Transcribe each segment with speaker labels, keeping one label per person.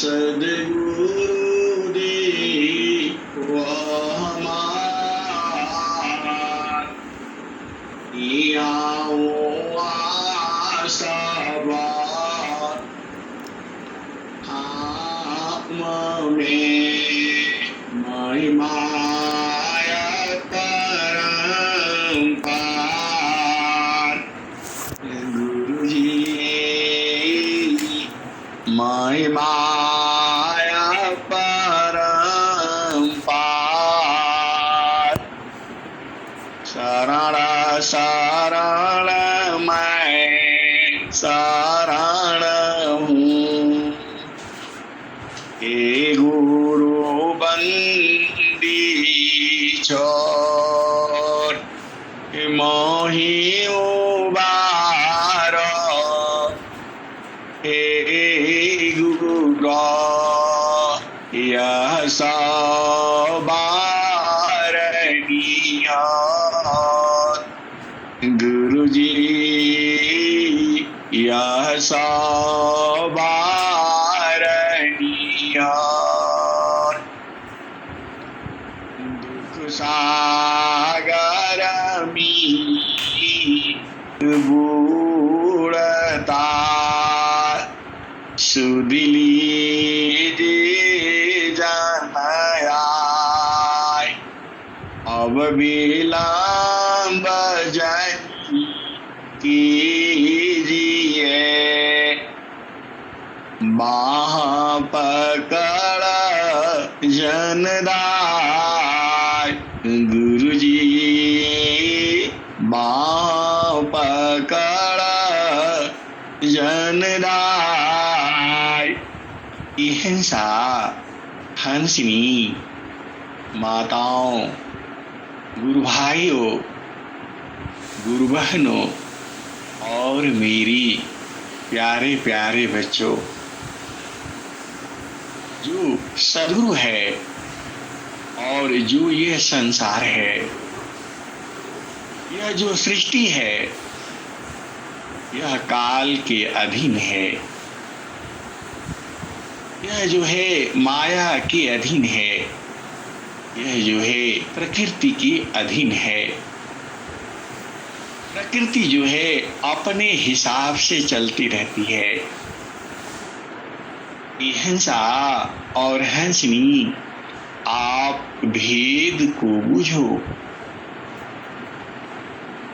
Speaker 1: सद्गुरु देव हमार, आओ आशावाद आत्मा में महिमाया परंपार। गुरु जी महिमाया परंपार। शरण शरण मैं शरण हूँ, हे गुरु बंदी छोड़ मोहि उबारो। हे गुरु यह सवारनिया। गुरु जी यह सवारनिया। दुख सागर मीर बूढ़ता सुदिली जे जनयाय। अब विलंब जनि कीजिए, बाह पकड़ जनदाय। गुरु जी बाह पकड़ जनदाय। हिंसा हंसिनी माताओं, गुरु भाइयों, गुरु बहनों और मेरी प्यारे प्यारे बच्चों, जो सद्गुरु है और जो ये संसार है, यह जो सृष्टि है, यह काल के अधीन है। यह जो है माया के अधीन है। यह जो है प्रकृति के अधीन है। प्रकृति जो है अपने हिसाब से चलती रहती है। हिंसा और हंसनी, आप भेद को बुझो।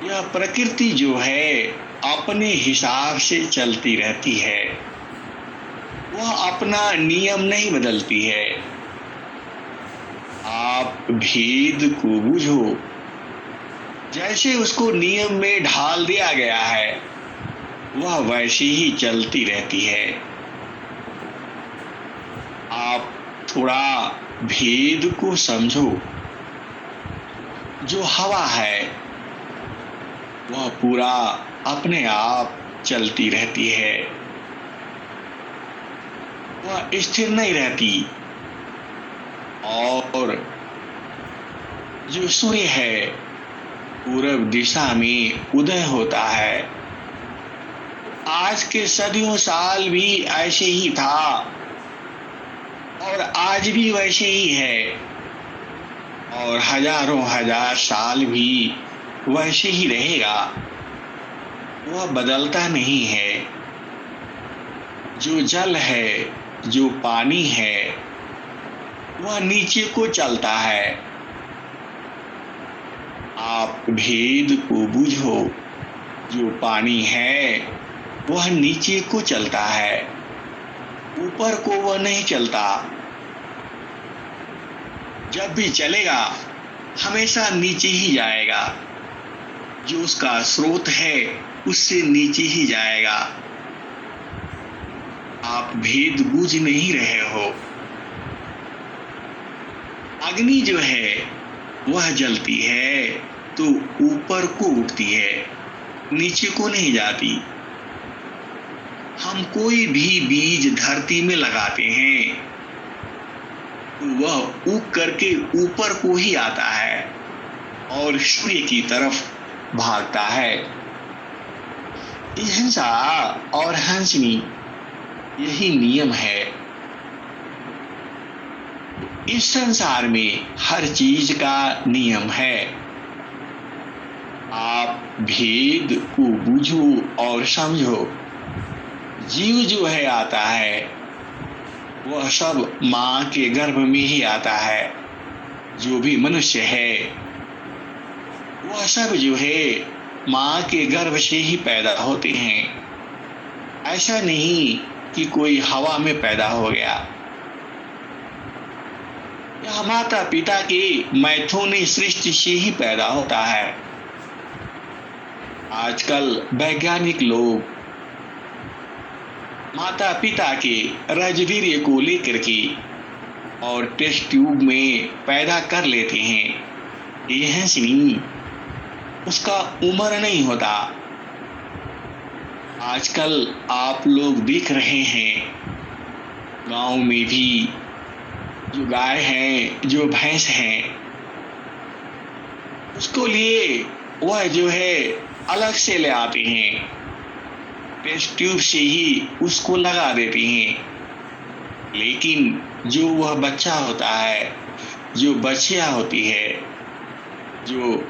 Speaker 1: यह प्रकृति जो है अपने हिसाब से चलती रहती है। वह अपना नियम नहीं बदलती है। आप भेद को बुझो। जैसे उसको नियम में ढाल दिया गया है, वह वैसे ही चलती रहती है। आप थोड़ा भेद को समझो। जो हवा है वह पूरा अपने आप चलती रहती है। वह स्थिर नहीं रहती। और जो सूर्य है पूरब दिशा में उदय होता है। आज के सदियों साल भी ऐसे ही था और आज भी वैसे ही है और हजारों हजार साल भी वैसे ही रहेगा। वह बदलता नहीं है। जो जल है, जो पानी है, वह नीचे को चलता है। आप भेद को बुझो। जो पानी है वह नीचे को चलता है, ऊपर को वह नहीं चलता। जब भी चलेगा हमेशा नीचे ही जाएगा। जो उसका स्रोत है उससे नीचे ही जाएगा। आप भेद बूझ नहीं रहे हो। अग्नि जो है वह जलती है तो ऊपर को उठती है, नीचे को नहीं जाती। हम कोई भी बीज धरती में लगाते हैं तो वह उग करके ऊपर को ही आता है और सूर्य की तरफ भागता है। हिंसा और हंसनी यही नियम है। इस संसार में हर चीज का नियम है। आप भेद को बूझो और समझो। जीव जो है आता है वह सब माँ के गर्भ में ही आता है। जो भी मनुष्य है वह सब जो है माँ के गर्भ से ही पैदा होते हैं। ऐसा नहीं कि कोई हवा में पैदा हो गया। यह माता पिता के मैथुनी सृष्टि से ही पैदा होता है। आजकल वैज्ञानिक लोग माता पिता के रजवीर्य को लेकर के और टेस्ट ट्यूब में पैदा कर लेते हैं। यह नहीं, उसका उम्र नहीं होता। आजकल आप लोग देख रहे हैं गांव में भी जो गाय है, जो भैंस है, उसको लिए वह जो है अलग से ले आते हैं। टेस्ट ट्यूब से ही उसको लगा देते हैं। लेकिन जो वह बच्चा होता है, जो बच्चिया होती है, जो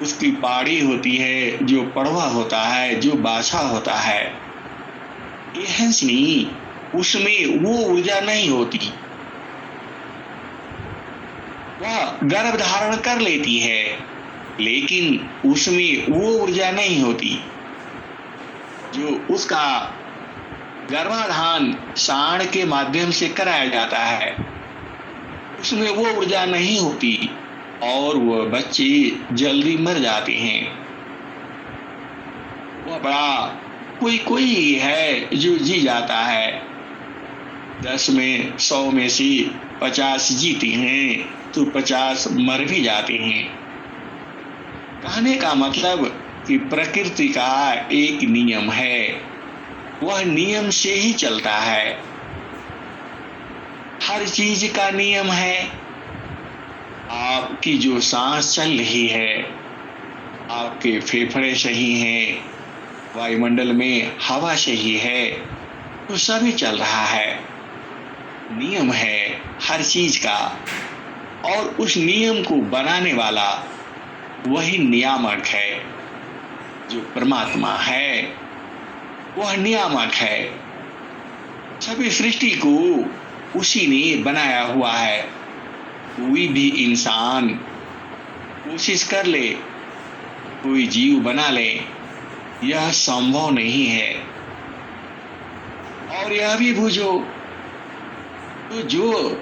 Speaker 1: उसकी पाड़ी होती है, जो पड़वा होता है, जो बाछा होता है, यह नहीं, उसमें वो ऊर्जा नहीं होती। वह गर्भ धारण कर लेती है लेकिन उसमें वो ऊर्जा नहीं होती। जो उसका गर्भाधान सांड के माध्यम से कराया जाता है उसमें वो ऊर्जा नहीं होती और वह बच्चे जल्दी मर जाते हैं। वह बड़ा कोई कोई है जो जी जाता है। 10 में 100 में से 50 जीते हैं तो 50 मर भी जाते हैं। कहने का मतलब कि प्रकृति का एक नियम है, वह नियम से ही चलता है। हर चीज का नियम है। आपकी जो सांस चल रही है, आपके फेफड़े सही हैं, वायुमंडल में हवा सही है, तो सभी चल रहा है। नियम है हर चीज का और उस नियम को बनाने वाला वही नियामक है। जो परमात्मा है वह नियामक है। सभी सृष्टि को उसी ने बनाया हुआ है। कोई भी इंसान कोशिश कर ले, कोई जीव बना ले, यह संभव नहीं है। और यह भी बुझो, तो जो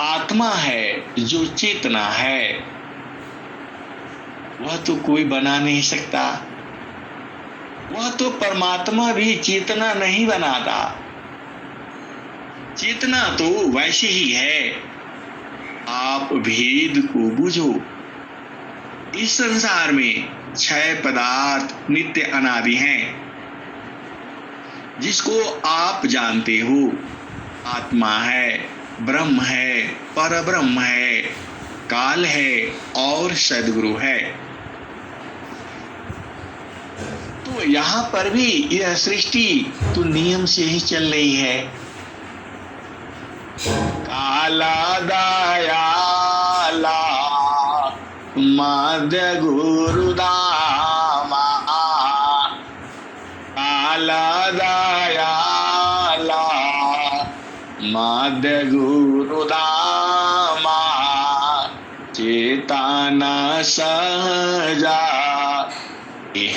Speaker 1: आत्मा है, जो चेतना है, वह तो कोई बना नहीं सकता। वह तो परमात्मा भी चेतना नहीं बनाता। चेतना तो वैसे ही है। आप भेद को बुझो। इस संसार में 6 पदार्थ नित्य अनादि हैं, जिसको आप जानते हो। आत्मा है, ब्रह्म है, परब्रह्म है, काल है और सद्गुरु है। तो यहाँ पर भी यह सृष्टि तो नियम से ही चल रही है। काला दयाला मध्य गुरुदामा, काला दयाला मध्य गुरुदामा, चेतना सहजा।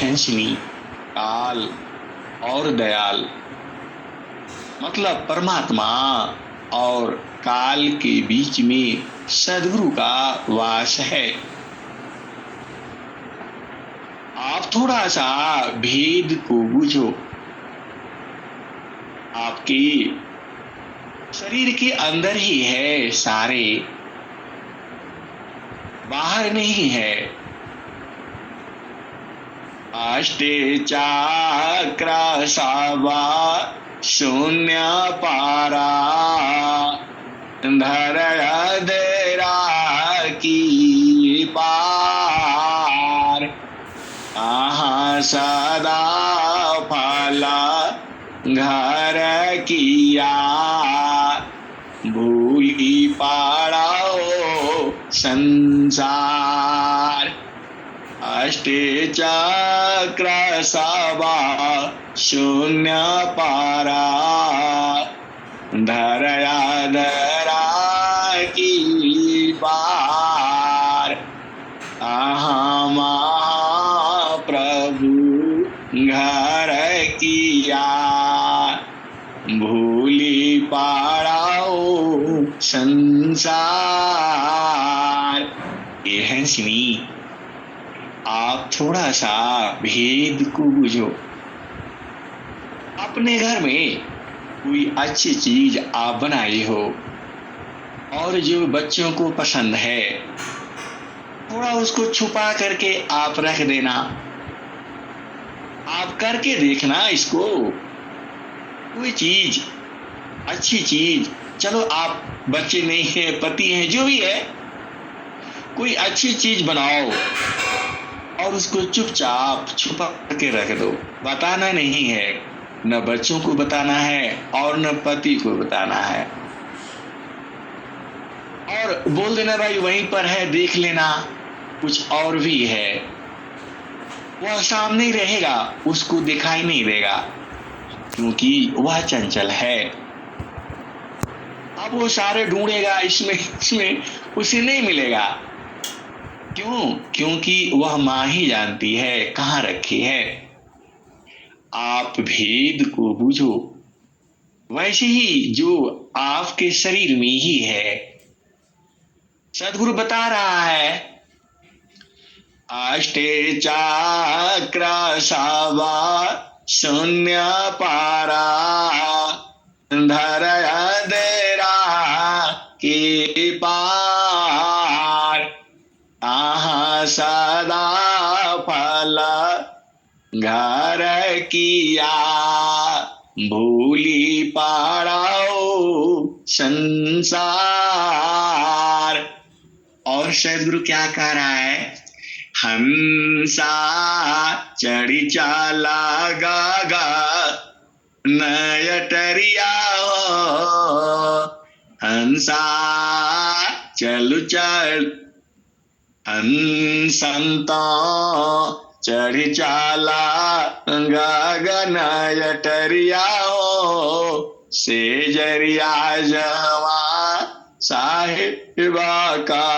Speaker 1: हंसनी काल और दयाल मतलब परमात्मा और काल के बीच में सद्गुरु का वास है। आप थोड़ा सा भेद को बुझो। आपके शरीर के अंदर ही है सारे, बाहर नहीं है। अष्टे चक्र सवा शून्य पारा, धर देरा की पार, कहाँ सदा फला घर किया, भूल संसार। अष्टे चक्र सवा शून्य पारा, धरया धरा की पार। अहम प्रभु घर किया, भूली पाराओ संसार। ये है सिनी, आप थोड़ा सा भेद को बुझो। अपने घर में कोई अच्छी चीज आप बनाए हो और जो बच्चों को पसंद है, थोड़ा उसको छुपा करके आप रख देना। आप करके देखना इसको। कोई चीज, अच्छी चीज, चलो आप बच्चे नहीं है, पति हैं, जो भी है, कोई अच्छी चीज बनाओ और उसको चुपचाप छुपा के रख दो। बताना नहीं है, न बच्चों को बताना है और न पति को बताना है। और बोल देना भाई वहीं पर है, देख लेना, कुछ और भी है। वह सामने ही रहेगा, उसको दिखाई नहीं देगा, क्योंकि वह चंचल है। अब वो सारे ढूंढेगा, इसमें उसे नहीं मिलेगा। क्यों? क्योंकि वह मां ही जानती है कहाँ रखी है। आप भेद को बूझो। वैसे ही जो आपके शरीर में ही है, सदगुरु बता रहा है, अष्टे चक्र सवा शून्य पारा, धरया धरा के पार। आहा सदा फल घर किया, भूली पाराओ संसार। और सदगुरु क्या कह रहा है? हंसा चढ़ी चाला गागा नयटरिया, हंसा चलु चल हंसंता चढ़ी चाला गगन यटरिया, से जरिया जवा साहिबा का।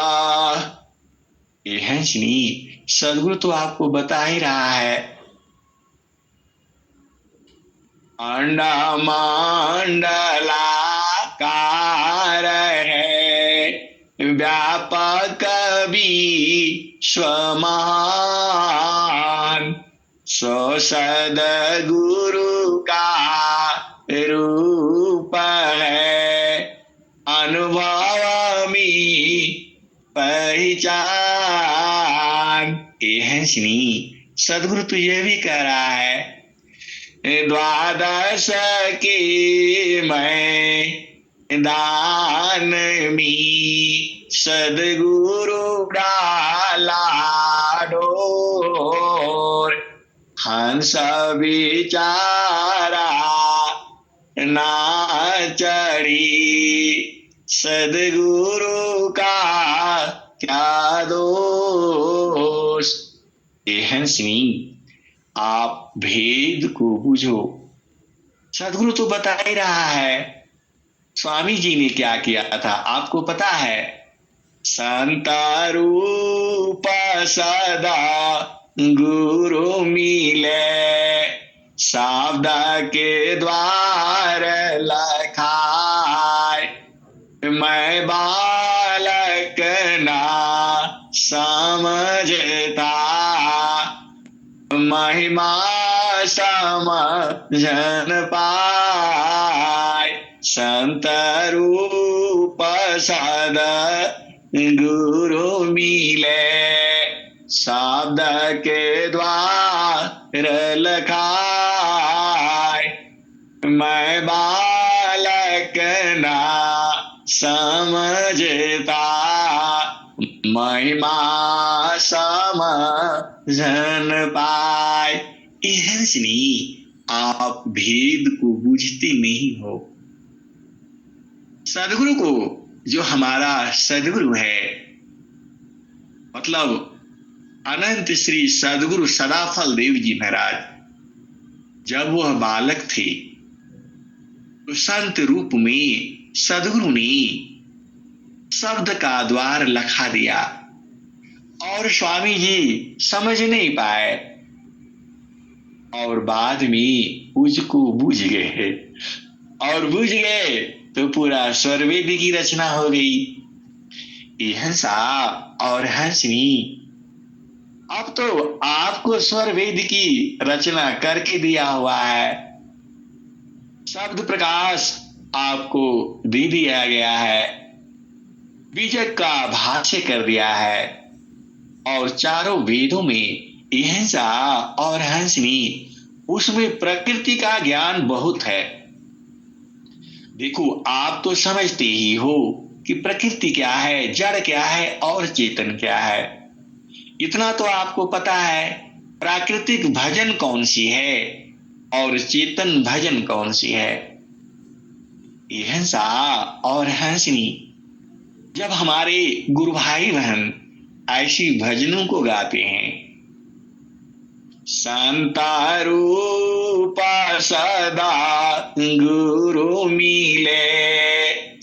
Speaker 1: ये है सुनी, सदगुरु तो आपको बता ही रहा है। अंडा मंडलाकार है, व्यापक विश्वमान, सो सद्गुरु का रूप है, अनुभव में पहचान। ये है सुनी, सदगुरु तो ये भी कह रहा है, द्वादश के मैं दान में सदगुरु डाला डोर, हंस बिचारा ना चढ़ी, सदगुरु का क्या दोष। ये हंसनी, आप भेद को बुझो। सदगुरु तो बता ही रहा है। स्वामी जी ने क्या किया था आपको पता है? संत रूप सदा गुरु मिले, शब्द के द्वार लखाए, मैं बालक ना समझता, महिमा समझन पाए, संत रूप सद गुरु मिले, शब्द के द्वार लखाए, मैं बालक ना समझता, महिमा समझन पाए। इसलिए आप भेद को बूझते नहीं हो। सदगुरु को, जो हमारा सदगुरु है, मतलब अनंत श्री सदगुरु सदाफल देव जी महाराज जब वह बालक थे तो संत रूप में सदगुरु ने शब्द का द्वार लखा दिया और स्वामी जी समझ नहीं पाए और बाद में उसको बूझ गए और बूझ गए तो पूरा स्वरवेद की रचना हो गई। ये हंसा और हंसनी अब तो आपको स्वरवेद की रचना करके दिया हुआ है, शब्द प्रकाश आपको दे दिया गया है, बीजक का भाष्य कर दिया है और चारों वेदों में हिंसा और हंसनी उसमें प्रकृति का ज्ञान बहुत है। देखो आप तो समझते ही हो कि प्रकृति क्या है, जड़ क्या है और चेतन क्या है। इतना तो आपको पता है प्राकृतिक भजन कौन सी है और चेतन भजन कौन सी है। ये हंसा और हंसनी जब हमारे गुरु भाई बहन ऐसी भजनों को गाते हैं, संता रूप सदा गुरु मिले,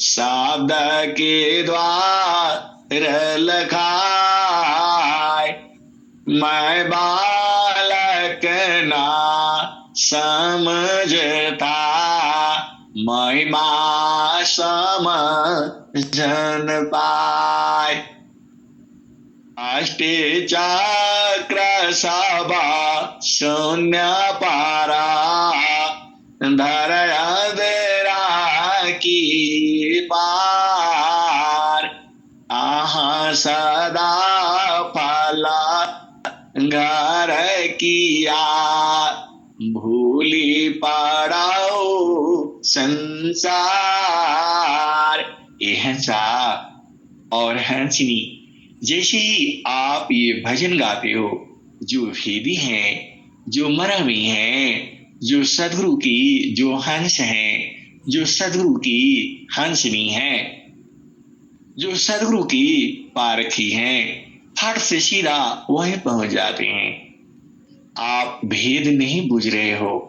Speaker 1: शब्द के द्वार लखाए, मैं बालक ना समझता, महिमा समझन पाए, अष्टे चक्र सभा शून्य पारा, धर अंधेरा की पार, आहा सदा फला घर किया, भूली पड़ाओ संसार। ये हंसा और हंसनी जैसे ही आप ये भजन गाते हो, जो भेदी हैं, जो मरमी हैं, जो सदगुरु की जो हंस हैं, जो सदगुरु की हंसनी हैं, जो सदगुरु की पारखी हैं, फट से सीधा वहीं पहुंच जाते हैं। आप भेद नहीं बुझ रहे हो।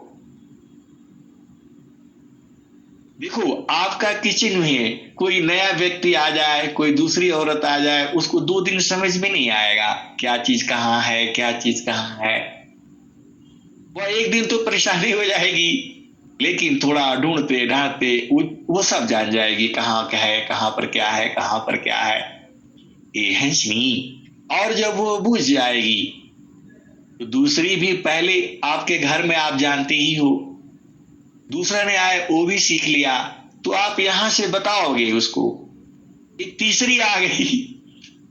Speaker 1: देखो आपका किचन में कोई नया व्यक्ति आ जाए, कोई दूसरी औरत आ जाए, उसको 2 दिन समझ में नहीं आएगा क्या चीज कहाँ है, क्या चीज कहाँ है। वह 1 दिन तो परेशानी हो जाएगी, लेकिन थोड़ा ढूंढते ढांढते वो सब जान जाएगी कहाँ क्या है, कहाँ पर क्या है, कहाँ पर क्या है। ये हंसनी और जब वो बुझ जाएगी तो दूसरी भी, पहले आपके घर में आप जानते ही हो, दूसरा ने आए वो भी सीख लिया, तो आप यहां से बताओगे उसको। एक तीसरी आ गई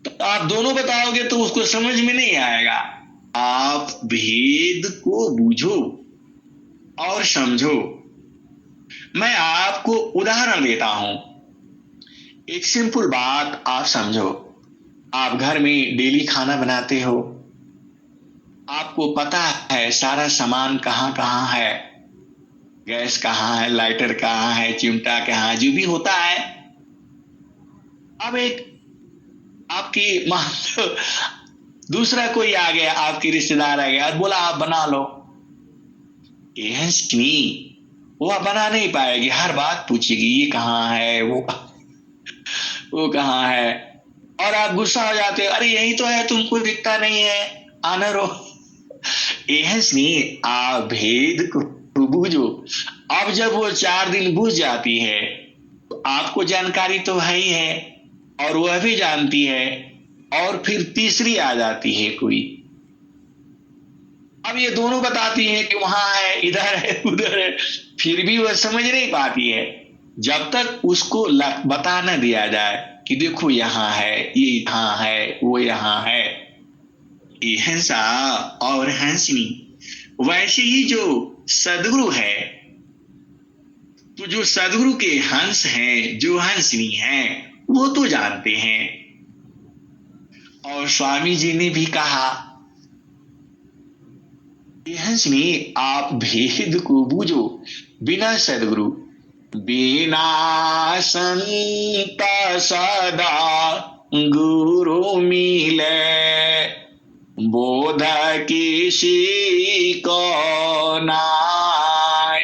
Speaker 1: तो आप दोनों बताओगे तो उसको समझ में नहीं आएगा। आप भेद को बूझो और समझो। मैं आपको उदाहरण देता हूं, एक सिंपल बात आप समझो। आप घर में डेली खाना बनाते हो, आपको पता है सारा सामान कहाँ कहाँ है, गैस कहाँ है, लाइटर कहाँ है, चिमटा कहाँ, जो भी होता है। अब एक आपकी मान लो दूसरा कोई आ गया, आपकी रिश्तेदार आ गया, बोला आप बना लो। ये हंसनी वो बना नहीं पाएगी, हर बात पूछेगी ये कहाँ है, वो कहाँ है, और आप गुस्सा हो जाते हो, अरे यही तो है, तुमको दिखता नहीं है, आना रो। ये हंसनी आप भेद को बूझो। अब जब वो 4 दिन बूझ जाती है तो आपको जानकारी तो है ही है और वह भी जानती है, और फिर तीसरी आ जाती है कोई। अब ये दोनों बताती है कि वहां है, इधर है, उधर है, फिर भी वह समझ नहीं पाती है जब तक उसको बता न दिया जाए कि देखो यहाँ है, ये यहाँ है, वो यहाँ है। ये हंसा और हंसनी वैसे ही जो सदगुरु है, तो जो सदगुरु के हंस हैं, जो हंसनी हैं, वो तो जानते हैं। और स्वामी जी ने भी कहा, ये हंसनी आप भेद को बूझो, बिना सदगुरु बिना संत सदा गुरु मिले, बोध किसी को नाय,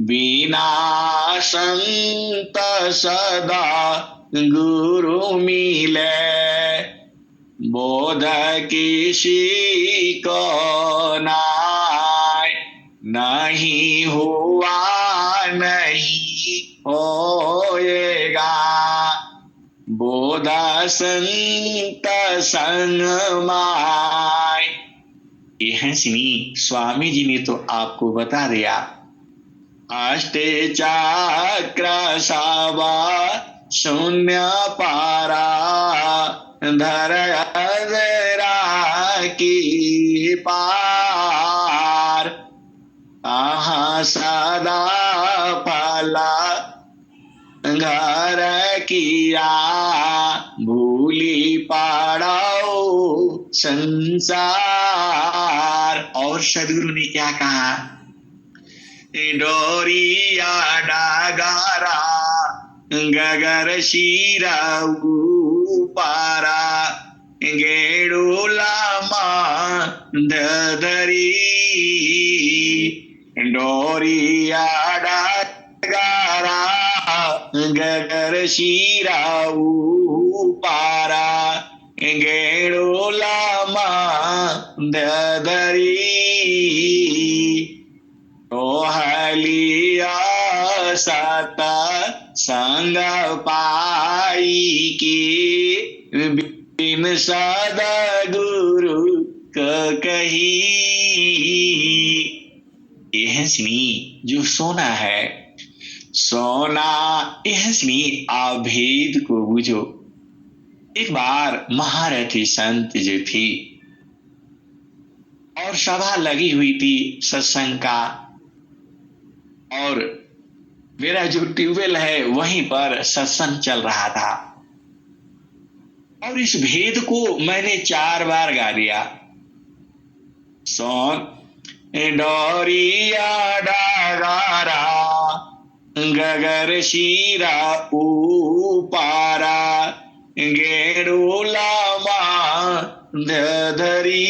Speaker 1: बिना संत सदा गुरु मिले, बोध किसी को नाय, नहीं हुआ नहीं होएगा, बोध संत संग माय। यह सुनी स्वामी जी ने तो आपको बता दिया। अष्टे चक्र सवा शून्य पारा, धर अधरा की पार, कहाँ सदा फला घर किया, भूली पड़ो संसार। और सदगुरु ने क्या कहा? डोरिया डागारा, गगर शिरा पारा, गेड़ूला दरी, डोरिया डागारा, गगर शिरा पारा, गेड़ूला दरी, टोहलिया सत संग पाई की, बिन सदगुरु कही। यह सुनी जो सोना है, सोना यह सुनी आप भेद को बुझो। एक बार महारथी संत जो थी और सभा लगी हुई थी सत्संग का, और मेरा जो ट्यूबवेल है वहीं पर सत्संग चल रहा था, और इस भेद को मैंने 4 बार गा दिया। सोन डोरिया डागारा, गगर शिरा पारा, गेड़ूला धरी,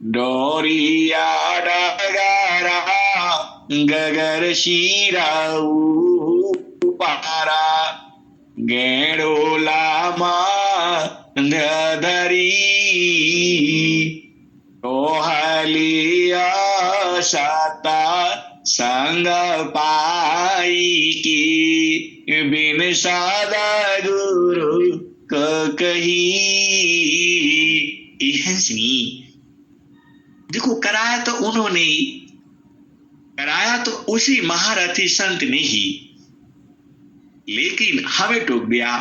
Speaker 1: डोरिया डागारा, गगर शिरा पारा, गेड़ूला धरी, टोहलिया सता संग पाई की, बिन सदगुरु कही। यह सुनी देखो, कराया तो उन्होंने ही, कराया तो उसी महारथी संत ने ही, लेकिन हमें टोक दिया।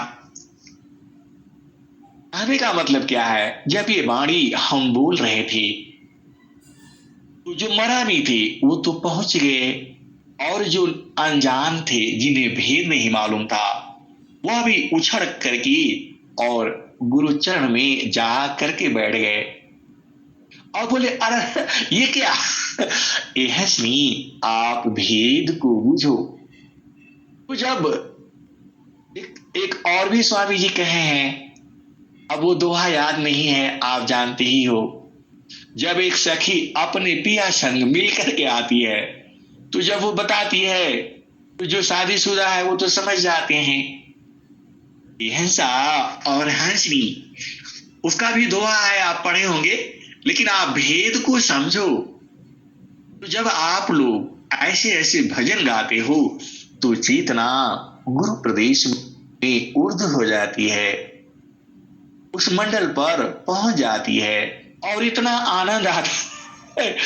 Speaker 1: कहने का मतलब क्या है? जब ये वाणी हम बोल रहे थे तो जो मरामी थे वो तो पहुंच गए, और जो अनजान थे जिन्हें भेद नहीं मालूम था वह भी उछड़ करके और गुरुचरण में जा करके बैठ गए और बोले, अरे ये क्या? यह सुनी आप भेद को बुझो। तो जब एक और भी स्वामी जी कहे हैं, अब वो दोहा याद नहीं है, आप जानते ही हो। जब एक सखी अपने पिया संग मिल करके आती है तो जब वो बताती है तो जो शादीशुदा है वो तो समझ जाते हैं। हंसा और हंसनी उसका भी दोहा है, आप पढ़े होंगे, लेकिन आप भेद को समझो। तो जब आप लोग ऐसे ऐसे भजन गाते हो तो चेतना गुरु प्रदेश में ऊर्ध हो जाती है, उस मंडल पर पहुंच जाती है और इतना आनंद आता है।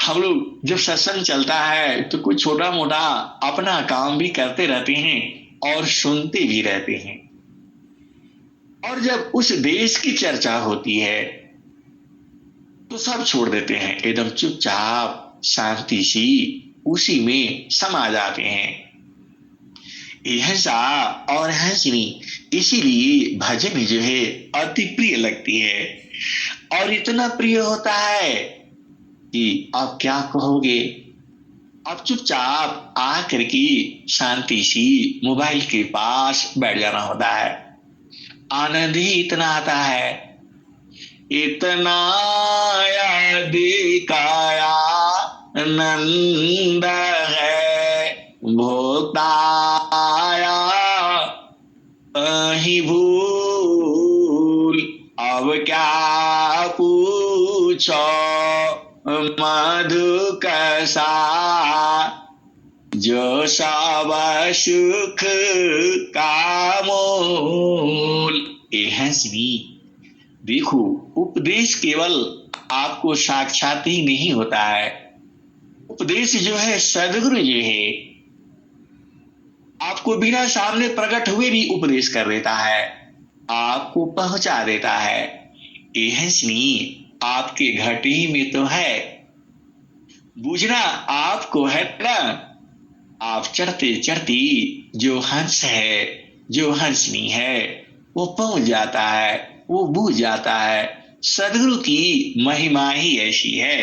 Speaker 1: हम लोग जब सत्संग चलता है तो कुछ छोटा मोटा अपना काम भी करते रहते हैं और सुनते भी रहते हैं, और जब उस देश की चर्चा होती है तो सब छोड़ देते हैं, एकदम चुपचाप शांति सी उसी में समा जाते हैं। हंसा और हंसनी इसीलिए भजन जो है अति प्रिय लगती है, और इतना प्रिय होता है कि आप क्या कहोगे। अब चुपचाप आकर के शांति सी मोबाइल के पास बैठ जाना होता है, आनंद ही इतना आता है, इतना अधिकाया आनंद है, भोक्ताया ही भूल। अब क्या पूछो मधु कसा, जो सब सुख का मूल। ये है श्री। देखो, उपदेश केवल आपको साक्षात ही नहीं होता है, उपदेश जो है सदगुरु जो है आपको बिना सामने प्रकट हुए भी उपदेश कर देता है, आपको पहुंचा देता है। यह स्नेह आपके घटे में तो है, बूझना आपको है ना। आप चढ़ते चढ़ते जो हंस है, जो हंसनी है, वो पहुंच जाता है, वो बूझ जाता है। सदगुरु की महिमा ही ऐसी है।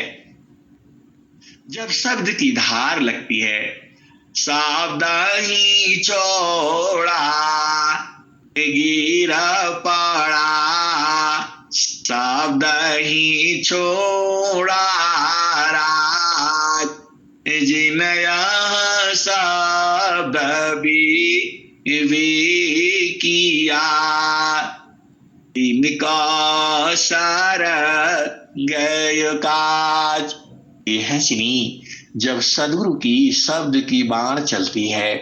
Speaker 1: जब शब्द की धार लगती है, सावधानी चौड़ा गिरा पड़ा, सावधानी छोड़ा राज, जिनया शब्द भी किया, इनका सारा गय काज। यह सुनी, जब सदगुरु की शब्द की बाण चलती है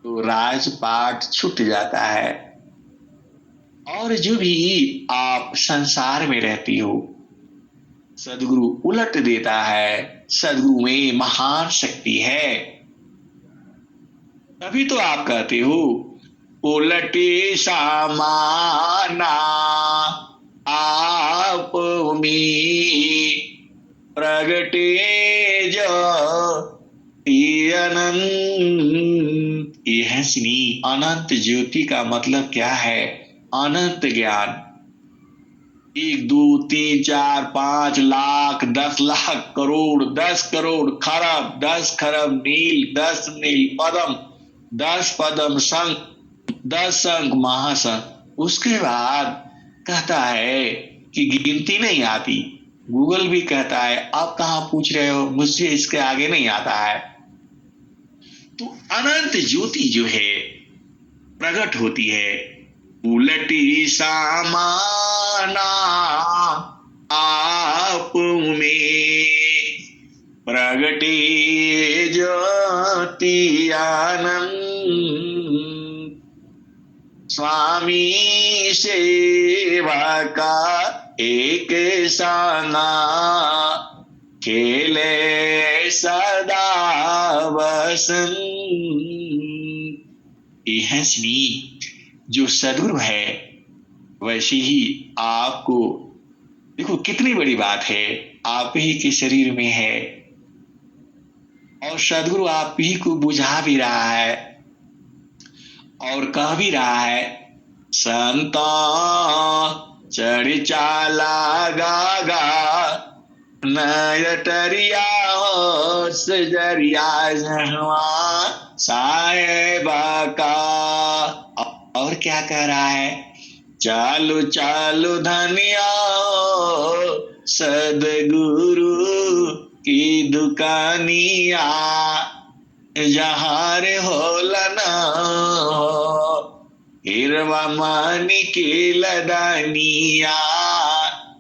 Speaker 1: तो राजपाट छूट जाता है, और जो भी आप संसार में रहती हो सदगुरु उलट देता है। सदगुरु में महान शक्ति है, तभी तो आप कहते हो उलटे सामाना आप में प्रगटे जो अनंत। यह सुनी, अनंत ज्योति का मतलब क्या है? अनंत ज्ञान। 1 2 3 4 5 लाख 10 लाख करोड़ 10 करोड़ खरब 10 खरब नील 10 नील पदम 10 पदम संख 10 संख महासंख। उसके बाद कहता है कि गिनती नहीं आती। गूगल भी कहता है आप कहां पूछ रहे हो, मुझसे इसके आगे नहीं आता है। तो अनंत ज्योति जो है प्रकट होती है, उलटी सामाना आप में प्रगटे ज्योति आनंद। स्वामी सेवा का एक साना खेले सदा वसंत। यह स्नेह जो सदगुरु है वैसे ही आपको, देखो कितनी बड़ी बात है, आप ही के शरीर में है और सदगुरु आप ही को बुझा भी रहा है और कह भी रहा है, संता चढ़ चाला गागा नयटरिया हो सजरिया जहवा साहेबा का। और क्या कह रहा है, चालू चालू धनिया सदगुरु की दुकानिया, जहाँ रे होलना हिरवा मानी की लदानिया,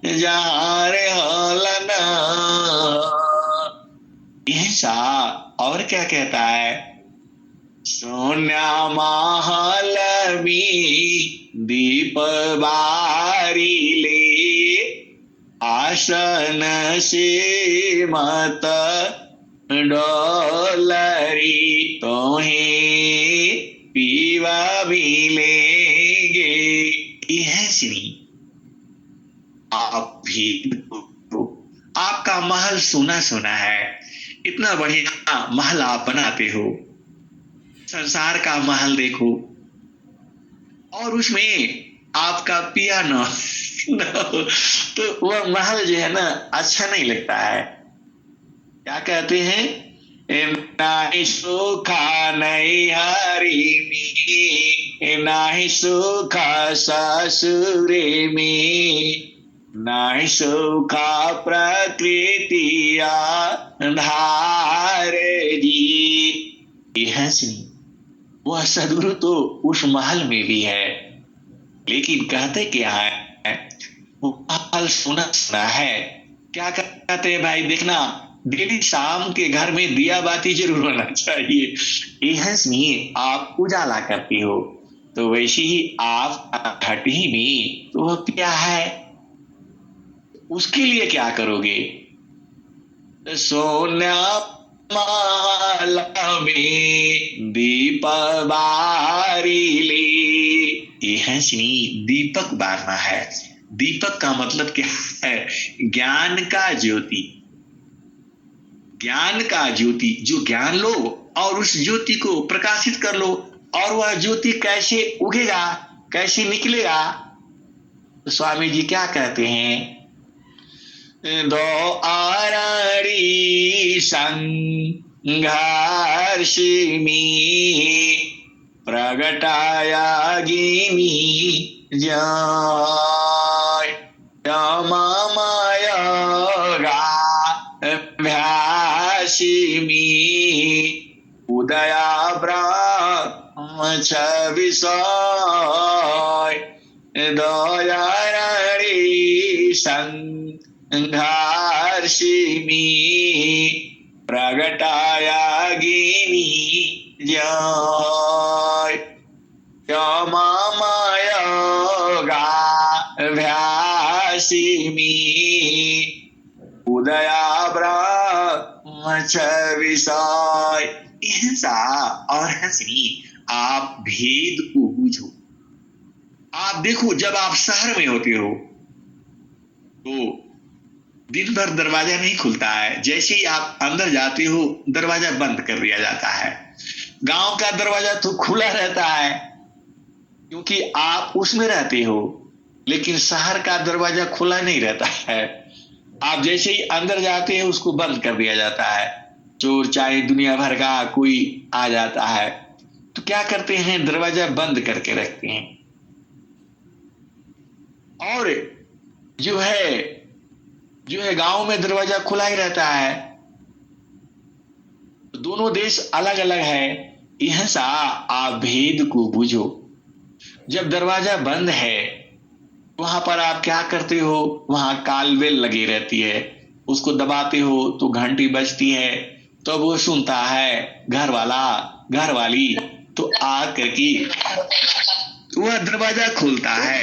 Speaker 1: जहाँ रे होलना। यह सा और क्या कहता है, सोन्या महल में दीप बारी ले, आसन से मत डोलरी तोहे पीवा भी लेंगे। यह सुनी, आप भी आपका महल सोना सोना है, इतना बढ़िया महल आप बनाते हो, संसार का महल देखो, और उसमें आपका पिया न तो वह महल जो है ना अच्छा नहीं लगता है। क्या कहते हैं, नाही सुखा नैहरी में, नाही सुखा ससुरे में, नाही सुखा प्रकृतिया धार जी। हंसनी वह सदगुरु तो उस महल में भी है, लेकिन कहते क्या है, वो महल सुना सुना है। क्या कहते हैं भाई, देखना डेली शाम के घर में दिया बाती जरूर होना चाहिए। ये हंसनी आप उजाला करती हो, तो वैसे ही आप घटी में तो वो क्या है, उसके लिए क्या करोगे। सोना माला में दीप बारी ले। ये हंसनी दीपक बारना है। दीपक का मतलब क्या है, ज्ञान का ज्योति। ज्ञान का ज्योति, जो ज्ञान लो और उस ज्योति को प्रकाशित कर लो, और वह ज्योति कैसे उगेगा, कैसे निकलेगा। तो स्वामी जी क्या कहते हैं, दो आरड़ी संघर्षिमी प्रगटाया गिनी जय माया भ्यासिमी उदया ब्रह्म विषय दयारणी संघर्षिमी प्रगटाया गिनी जय माया भ्यासिमी उदया ब्रह्म विषय। हिंसा और हंसनी आप भेद को बूझो। आप देखो, जब आप शहर में होते हो तो दिन भर दरवाजा नहीं खुलता है, जैसे ही आप अंदर जाते हो दरवाजा बंद कर दिया जाता है। गांव का दरवाजा तो खुला रहता है क्योंकि आप उसमें रहते हो, लेकिन शहर का दरवाजा खुला नहीं रहता है। आप जैसे ही अंदर जाते हैं उसको बंद कर दिया जाता है। चोर चाहे दुनिया भर का कोई आ जाता है तो क्या करते हैं, दरवाजा बंद करके रखते हैं। और जो है गांव में दरवाजा खुला ही रहता है। तो दोनों देश अलग अलग है। यह सा आप भेद को बूझो। जब दरवाजा बंद है वहां पर आप क्या करते हो, वहां कालबेल लगी रहती है, उसको दबाते हो तो घंटी बजती है, तो वो सुनता है घर वाला घर वाली, तो आ करके वह दरवाजा खोलता है।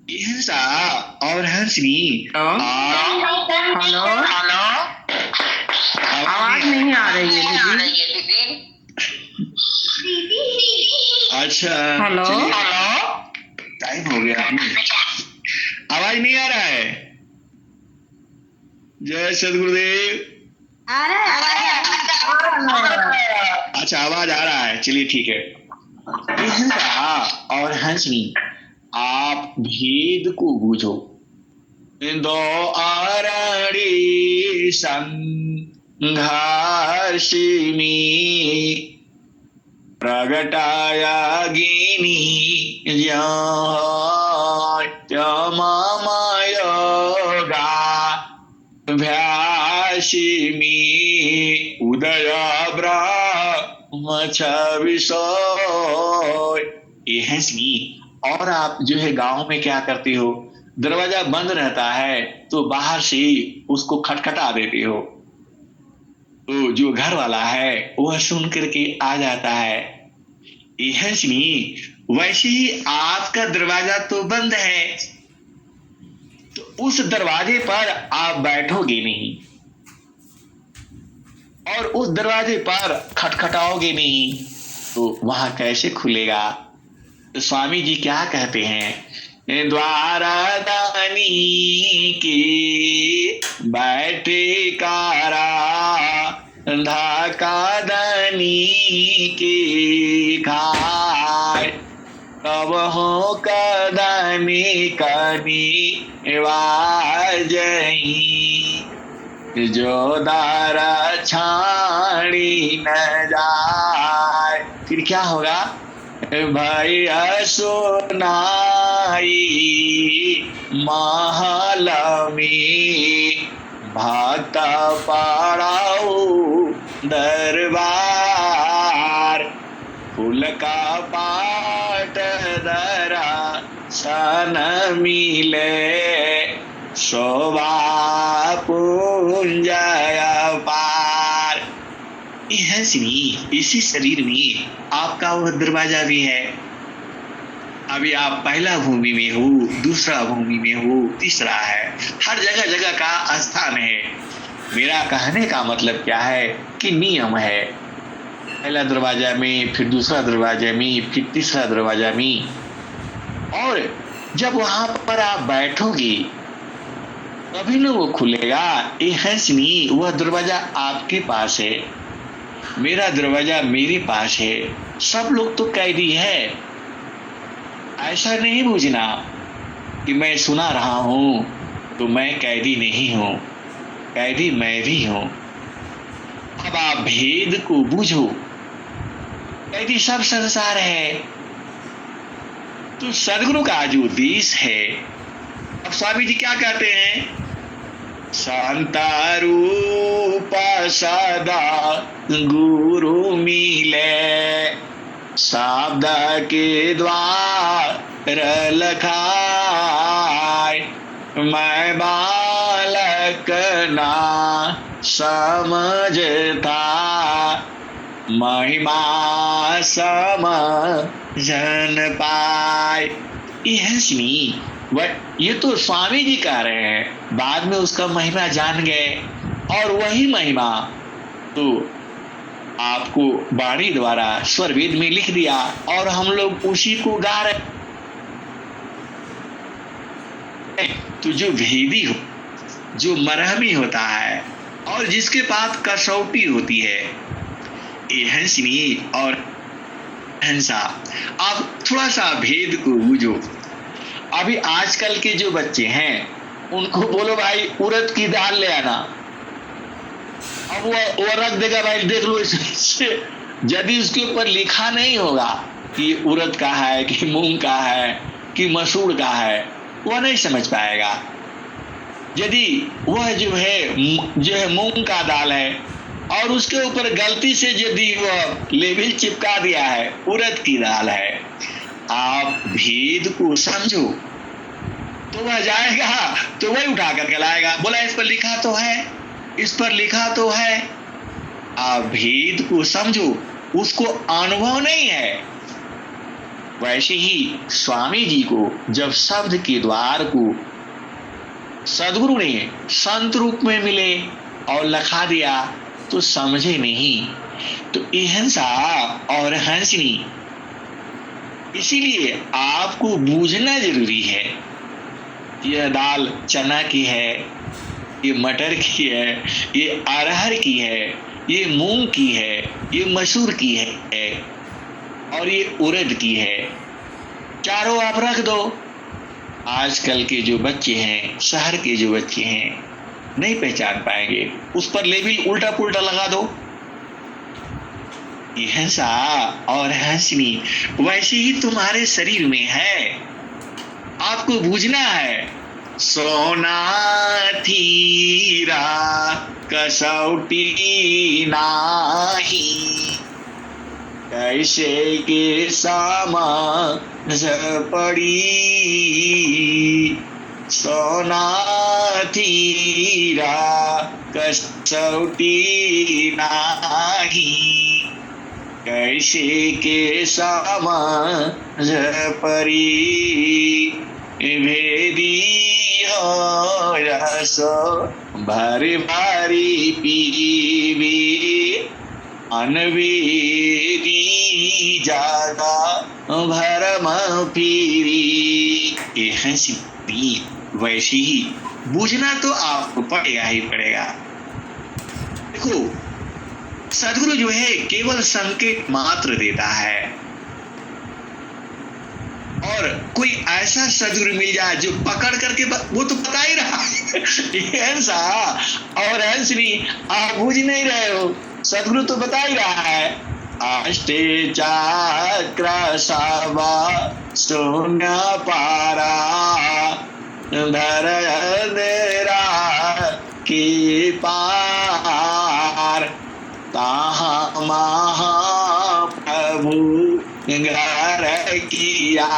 Speaker 1: हिंसा और हंसनी
Speaker 2: हेलो, आवाज नहीं आ रही है दीदी।
Speaker 1: अच्छा
Speaker 2: हेलो,
Speaker 1: टाइम हो गया, आवाज नहीं आ रहा है। जय सदगुरुदेव। अच्छा आवाज आ रहा है, चलिए ठीक है। हिंसा और हंसनी आप भेद को बूझो। दो आरणी संघर्षिमी प्रगटाया गिनी मामयोगा भ्यासिमी उदया ब्रह्म विषय। ये हंसनी और आप जो है गांव में क्या करते हो, दरवाजा बंद रहता है तो बाहर से उसको खटखटा देते हो, तो जो घर वाला है वह सुन करके आ जाता है। यह हंसनी वैसे ही आपका दरवाजा तो बंद है, तो उस दरवाजे पर आप बैठोगे नहीं और उस दरवाजे पर खटखटाओगे नहीं, तो वहां कैसे खुलेगा। तो स्वामी जी क्या कहते हैं, द्वारा दानी की बैठे कारा धाका दानी की खाए, तब हो कदमी कनी वाजही। जो दारा छाड़ी न जाए। फिर क्या होगा? भाई सुनाई महल में भक्त पड़ाऊ दरबार। फूल का पाट दरा सन मिले शोभा पुंजय पार। यह श्री इसी शरीर में आपका वह दरवाजा भी है। अभी आप पहला भूमि में हो, दूसरा भूमि में हो, तीसरा है, हर जगह जगह का स्थान है। मेरा कहने का मतलब क्या है कि नियम है, पहला दरवाजा में, फिर दूसरा दरवाजा में, फिर तीसरा दरवाजा में। और जब वहां पर आप बैठोगे तभी ना वो खुलेगा। नहीं, वह दरवाजा आपके पास है, मेरा दरवाजा मेरे पास है। सब लोग तो कैदी है। ऐसा नहीं बुझना कि मैं सुना रहा हूं तो मैं कैदी नहीं हूं, कैदी मैं भी हूं। अब आप भेद को बूझो। कैदी सब संसार है। तो सदगुरु का जो देश है, अब स्वामी जी क्या कहते हैं? शांता रूप सदा गुरु मिले, शब्द के द्वार लखाए। मैं बालक ना समझता, महिमा समझन पाए। ये तो स्वामी जी कह रहे हैं, बाद में उसका महिमा जान गए और वही महिमा तो आपको वाणी द्वारा स्वर वेद में लिख दिया और हम लोग उसी को गा रहे। तो जो भेदी हो, जो मरहमी होता है और जिसके पास कसौटी होती है, ये हंसनी और हंसा। आप थोड़ा सा भेद को बूझो। अभी आजकल के जो बच्चे हैं उनको बोलो भाई उड़द की दाल ले आना, अब वो रख देगा, भाई देख लो इससे। यदि उसके ऊपर लिखा नहीं होगा कि उड़द का है कि मूंग का है कि मसूर का है, वह नहीं समझ पाएगा। यदि वह जो है मूंग का दाल है और उसके ऊपर गलती से यदि वह लेबल चिपका दिया है उड़द की दाल है, आप भेद को समझो तो वह जाएगा तो वही उठा करके लाएगा, बोला इस पर लिखा तो है, इस पर लिखा तो है। आप भेद को समझो, उसको अनुभव नहीं है। वैसे ही स्वामी जी को जब शब्द के द्वार को सदगुरु ने संत रूप में मिले और लखा दिया तो समझे नहीं। तो हंसा और हंसनी, इसीलिए आपको बूझना जरूरी है। यह दाल चना की है, ये मटर की है, ये अरहर की है, ये मूंग की है, ये मसूर की है और ये उड़द की है। चारों आप रख दो। आजकल के जो बच्चे हैं, शहर के जो बच्चे हैं, नहीं पहचान पाएंगे, उस पर लेबल उल्टा पुल्टा लगा दो। ये हंसा और हंसनी वैसे ही तुम्हारे शरीर में है, आपको बूझना है। सोना थीरा कसौटी नाही, कैसे के समझ पड़ी। सोना थीरा कसौटी नाही, कैसे के समझ परी। भेदी हो रसो भरी भारी पीवी, अनवेदी जागा भरम पीरी। ये हंसी वैसी ही बूझना तो आपको पड़ेगा ही पड़ेगा। देखो सदगुरु जो है केवल संकेत मात्र देता है और कोई ऐसा सदगुरु मिल जाए जो पकड़ करके वो तो बता ही रहा है हंसा और हंसनी, आप बुझ नहीं रहे हो, सदगुरु तो बता ही रहा है। अष्टे चक्र सवा शून्य पारा धर अंधेरा की पार ताहा महाप्रभु घर किया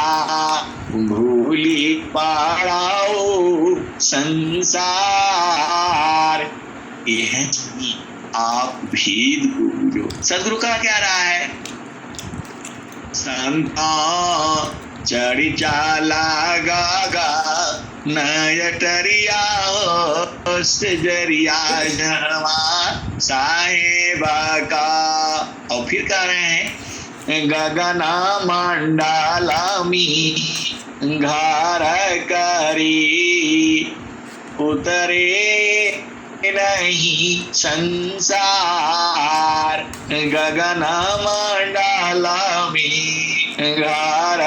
Speaker 1: भूली पड़ाओ संसार। यह आप भेद को बुझो। सदगुरु का क्या रहा है, संता चढ़ी चाला गागा नयटरिया जरिया जमा साहेबा का। और फिर कह रहे हैं गगना मंडलामी घर करी उतरे नहीं संसार। गगन मंडलामी घर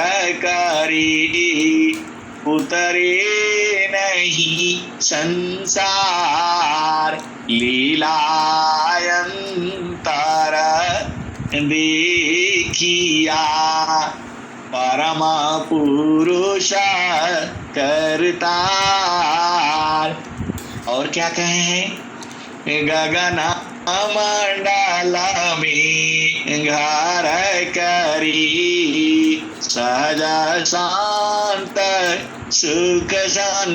Speaker 1: करी उतरे नहीं संसार। लीलायंतर देखिया परम पुरुष करतार। और क्या कहे हैं गगन मंडल में घर करी सहज शांत सुख सन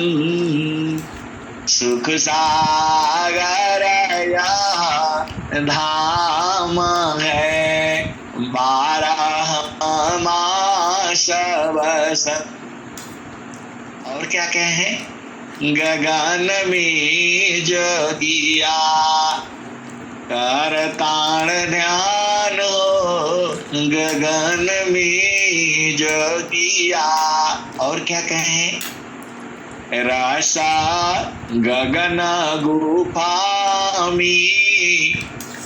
Speaker 1: सुख सागर यह धाम है 12 मास बसंत। और क्या कहे गगन में जोगिया कर ताण ध्यान हो गगन में जोगिया। और क्या कहें रसा गगन गुफा में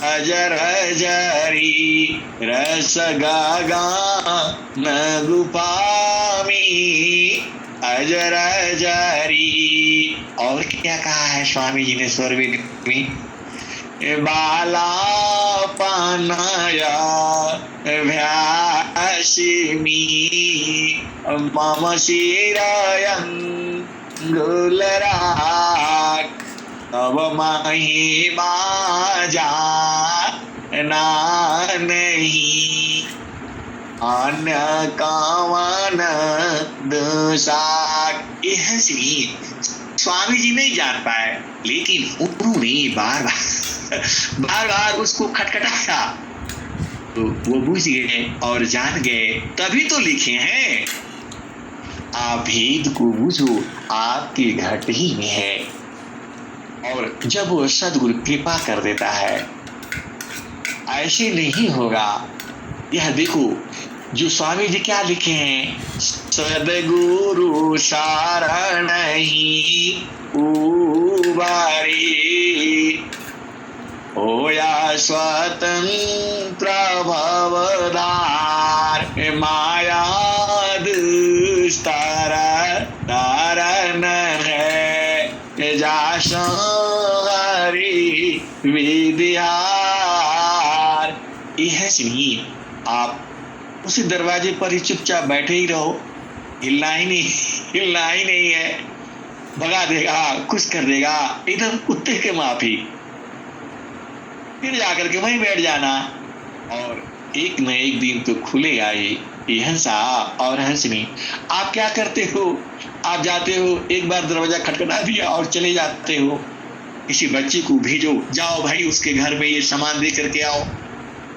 Speaker 1: अजर जरी रस गगन गुफा में अजर जरी। और क्या कहा है स्वामी जी ने स्वर्ग में बाला पानाया भ्यासिमी मम शिरायं गुलराग तब महिमा जाना नहीं अन्य कामन दुसाक। यह स्वामी जी नहीं जान पाए, लेकिन उन्होंने बार बार उसको खटखटाया तो वो बुझ गए और जान गए, तभी तो लिखे हैं आप भेद को बुझो आपके घट ही में है। और जब वो सदगुरु कृपा कर देता है, ऐसे नहीं होगा। यह देखो जो स्वामी जी क्या लिखे हैं, सदगुरु शरण ही उबारी होया स्वतंत्र भवदार माया दुस्तर तारन है जासो हरि विद्यार। यह सुनिए, आप उसी दरवाजे पर ही चुपचाप बैठे ही रहो, हिलना ही नहीं है, भगा देगा, खुश कर देगा एकदम कुत्ते के माफी। फिर जाकर के वहीं बैठ जाना और एक न एक दिन तो खुलेगा ये हंसा और हंसनी। आप क्या करते हो, आप जाते हो, एक बार दरवाजा खटखटा दिया और चले जाते हो। किसी बच्चे को भेजो, जाओ भाई उसके घर में ये सामान दे करके आओ,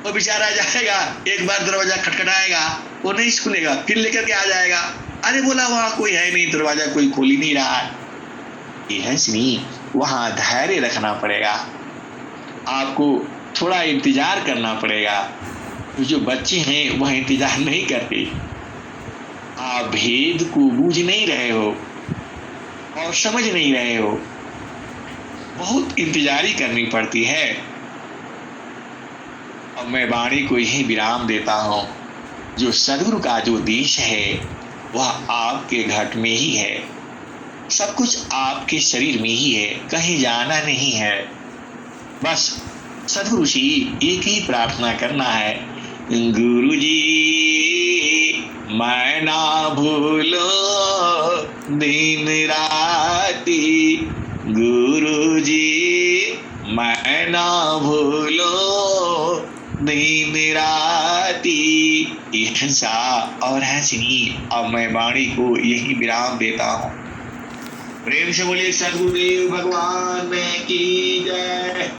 Speaker 1: वो बेचारा जाएगा, एक बार दरवाजा खटखटाएगा, वो नहीं खुलेगा, फिर लेकर के आ जाएगा, अरे बोला वहां कोई है नहीं, दरवाजा कोई खोल ही नहीं रहा है। ये हंसनी, वहां धैर्य रखना पड़ेगा, आपको थोड़ा इंतजार करना पड़ेगा। तो जो बच्चे हैं वह इंतजार नहीं करते, आप भेद को बूझ नहीं रहे हो और समझ नहीं रहे हो, बहुत इंतजारी करनी पड़ती है। अब मैं वाणी को यही विराम देता हूं। जो सदगुरु का जो देश है वह आपके घट में ही है। सब कुछ आपके शरीर में ही है, कहीं जाना नहीं है। बस सदगुरु जी एक ही प्रार्थना करना है, गुरु जी मैं ना भूलो दिन राती, गुरु जी मैं ना भूलो दिन राती। ये हंसा और हंसनी, अब मैं वाणी को यही विराम देता हूँ। प्रेम से बोलिए सदगुरुदेव भगवान की जय।